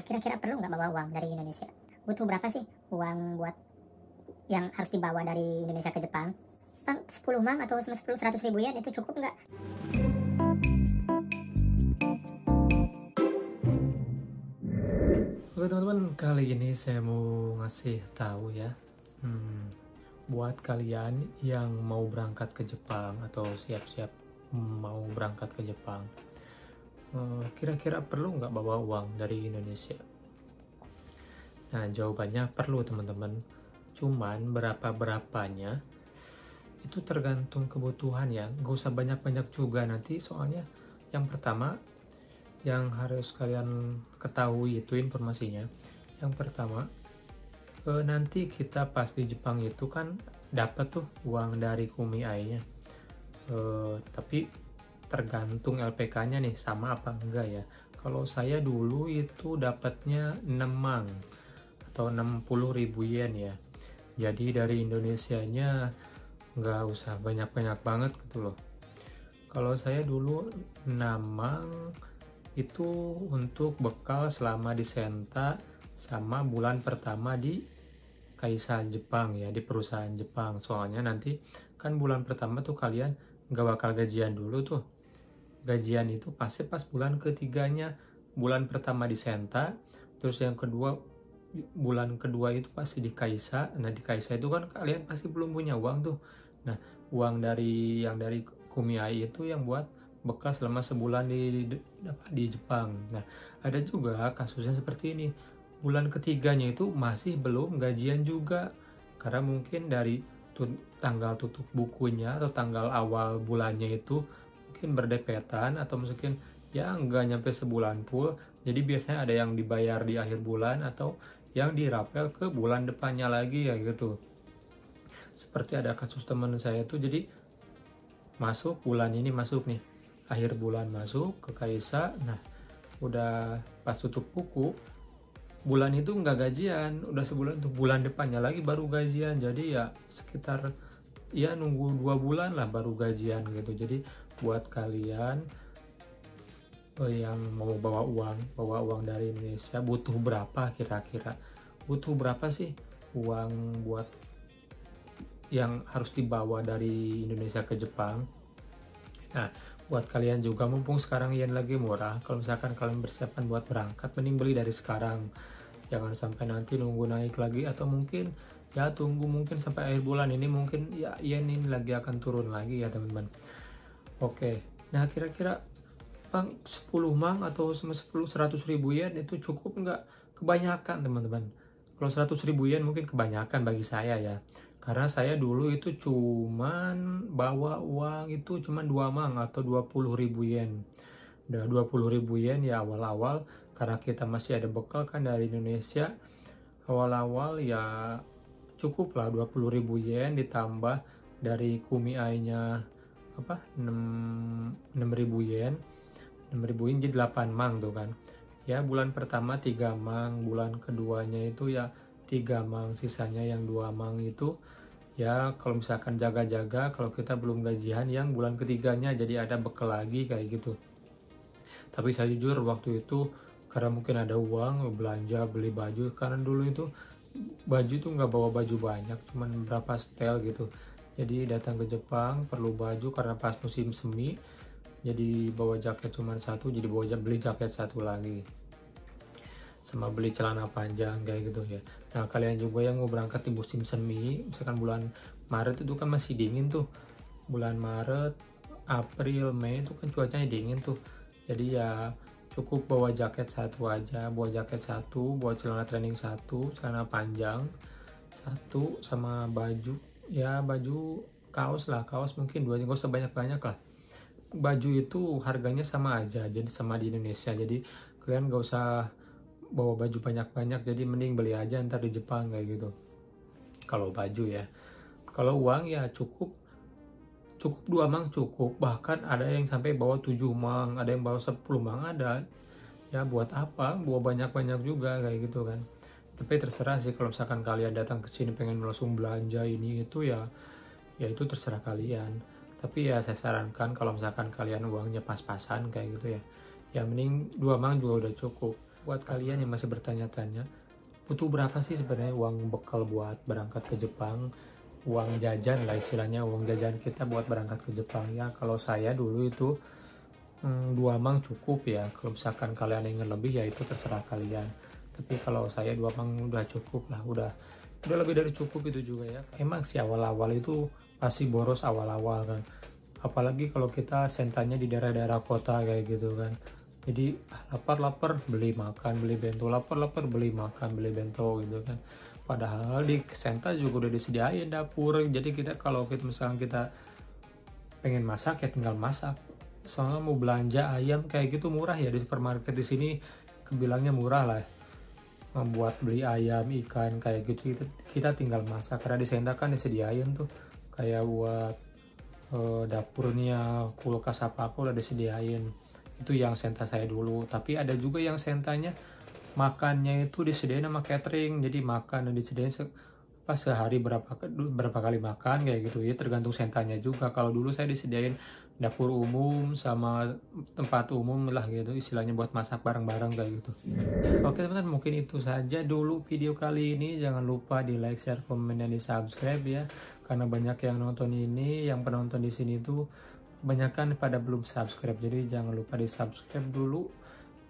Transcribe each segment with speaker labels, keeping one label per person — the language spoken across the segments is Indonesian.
Speaker 1: Kira-kira perlu nggak bawa uang dari Indonesia? Butuh berapa sih uang buat yang harus dibawa dari Indonesia ke Jepang? Bang, 10 mang atau 10 100 ribu yen itu cukup nggak?
Speaker 2: Oke teman-teman, kali ini saya mau ngasih tahu ya, buat kalian yang mau berangkat ke Jepang atau siap-siap mau berangkat ke Jepang, kira-kira perlu nggak bawa uang dari Indonesia? Nah, jawabannya perlu teman-teman. Cuman berapa-berapanya itu tergantung kebutuhan ya. Nggak usah banyak-banyak juga nanti, soalnya yang pertama yang harus kalian ketahui itu informasinya. Yang pertama, nanti kita pas di Jepang itu kan dapat tuh uang dari Kumiai-nya. Tapi tergantung LPK-nya nih sama apa enggak ya. Kalau saya dulu itu dapatnya 6 mang atau 60.000 yen ya. Jadi dari Indonesianya nggak usah banyak-banyak banget gitu loh. Kalau saya dulu 6 mang itu untuk bekal selama di Senta sama bulan pertama di Kaisa Jepang ya, di perusahaan Jepang. Soalnya nanti kan bulan pertama tuh kalian nggak bakal gajian dulu tuh. Gajian itu pasti pas bulan ketiganya. Bulan pertama di Senta, terus yang kedua bulan kedua itu pasti di Kaisa. Nah di Kaisa itu kan kalian pasti belum punya uang tuh. Nah uang dari yang dari Kumiai itu yang buat bekal selama sebulan di Jepang. Nah ada juga kasusnya seperti ini. Bulan ketiganya itu masih belum gajian juga, karena mungkin dari tanggal tutup bukunya atau tanggal awal bulannya itu mungkin berdepetan atau mungkin ya nggak nyampe sebulan full. Jadi biasanya ada yang dibayar di akhir bulan atau yang dirapel ke bulan depannya lagi ya gitu. Seperti ada kasus teman saya itu, jadi masuk bulan ini masuk nih, akhir bulan masuk ke Kaisa. Nah udah pas tutup buku bulan itu nggak gajian, udah sebulan tuh, bulan depannya lagi baru gajian. Jadi ya sekitar ya nunggu 2 bulan lah baru gajian gitu. Jadi buat kalian yang mau bawa uang dari Indonesia, butuh berapa kira-kira? Butuh berapa sih uang buat yang harus dibawa dari Indonesia ke Jepang? Nah, buat kalian juga, mumpung sekarang yen lagi murah, kalau misalkan kalian bersiapan buat berangkat, mending beli dari sekarang. Jangan sampai nanti nunggu naik lagi, atau mungkin ya tunggu mungkin sampai akhir bulan ini, mungkin ya yen ini lagi akan turun lagi ya teman-teman. Oke, nah kira-kira Bang, 10 mang atau 100 ribu yen itu cukup nggak? Kebanyakan teman-teman. Kalau 100 ribu yen mungkin kebanyakan bagi saya ya. Karena saya dulu itu cuman bawa uang itu cuman 2 mang atau 20 ribu yen. Udah 20 ribu yen ya awal-awal, karena kita masih ada bekal kan dari Indonesia. Awal-awal ya cukup lah 20 ribu yen ditambah dari Kumiai-nya apa 6 ribu yen. 6.000 yen jadi 8 mang tuh kan. Ya bulan pertama 3 mang, bulan keduanya itu ya 3 mang, sisanya yang 2 mang itu ya kalau misalkan jaga-jaga kalau kita belum gajian yang bulan ketiganya, jadi ada bekal lagi kayak gitu. Tapi saya jujur waktu itu karena mungkin ada uang belanja beli baju, karena dulu itu baju tuh nggak bawa baju banyak, cuman berapa setel gitu. Jadi datang ke Jepang perlu baju karena pas musim semi, jadi bawa jaket cuma satu, jadi beli jaket satu lagi, sama beli celana panjang kayak gitu ya. Nah kalian juga yang mau berangkat di musim semi, misalkan bulan Maret itu kan masih dingin tuh, bulan Maret, April, Mei itu kan cuacanya dingin tuh. Jadi ya cukup bawa jaket satu aja, bawa jaket satu, bawa celana training satu, celana panjang satu, sama baju ya baju kaos lah, kaos mungkin 2, nggak usah banyak-banyak lah. Baju itu harganya sama aja, jadi sama di Indonesia. Jadi kalian gak usah bawa baju banyak-banyak, jadi mending beli aja ntar di Jepang kayak gitu. Kalau baju ya, kalau uang ya cukup 2 mang cukup. Bahkan ada yang sampai bawa 7 mang, ada yang bawa 10 mang ada. Ya buat apa bawa banyak-banyak juga kayak gitu kan. Tapi terserah sih, kalau misalkan kalian datang ke sini pengen langsung belanja ini itu ya itu terserah kalian. Tapi ya saya sarankan kalau misalkan kalian uangnya pas-pasan kayak gitu ya mending 2 mang juga udah cukup. buat kalian yang masih bertanya-tanya, butuh berapa sih sebenarnya uang bekal buat berangkat ke Jepang? Uang jajan lah istilahnya, uang jajan kita buat berangkat ke Jepang ya. Kalau saya dulu itu 2 mang cukup ya. Kalau misalkan kalian ingin lebih ya itu terserah kalian. Tapi kalau saya 2 mang udah cukup lah, udah lebih dari cukup itu juga ya. Emang sih awal-awal itu pasti boros awal-awal kan. Apalagi kalau kita sentanya di daerah-daerah kota kayak gitu kan. Jadi lapar-lapar beli makan, beli bento, lapar-lapar beli makan, beli bento gitu kan. Padahal di Senta juga udah disediain dapur. Jadi kita kalau misalnya kita pengen masak ya tinggal masak. Soalnya mau belanja ayam kayak gitu murah ya di supermarket di sini, kebilangnya murah lah. Membuat beli ayam, ikan kayak gitu kita tinggal masak. Karena di Senta kan disediain tuh kayak buat dapurnya, kulkas apa udah disediain. Itu yang Senta saya dulu. Tapi ada juga yang Sentanya makannya itu disediain sama catering, jadi makan dan disediain pas sehari berapa kali makan kayak gitu ya, tergantung Sentanya juga. Kalau dulu saya disediain dapur umum sama tempat umum lah gitu, istilahnya buat masak bareng-bareng kayak gitu. Oke teman-teman, mungkin itu saja dulu video kali ini. Jangan lupa di like, share, komen, dan di subscribe ya, karena banyak yang nonton ini, yang penonton di sini tuh kebanyakan pada belum subscribe. Jadi jangan lupa di subscribe dulu,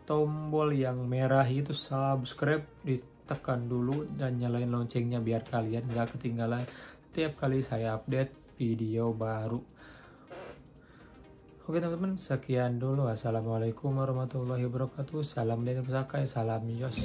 Speaker 2: tombol yang merah itu subscribe ditekan dulu dan nyalain loncengnya biar kalian gak ketinggalan setiap kali saya update video baru. Oke teman-teman, sekian dulu. Assalamualaikum warahmatullahi wabarakatuh. Salam dari Pusaka, salam Yos.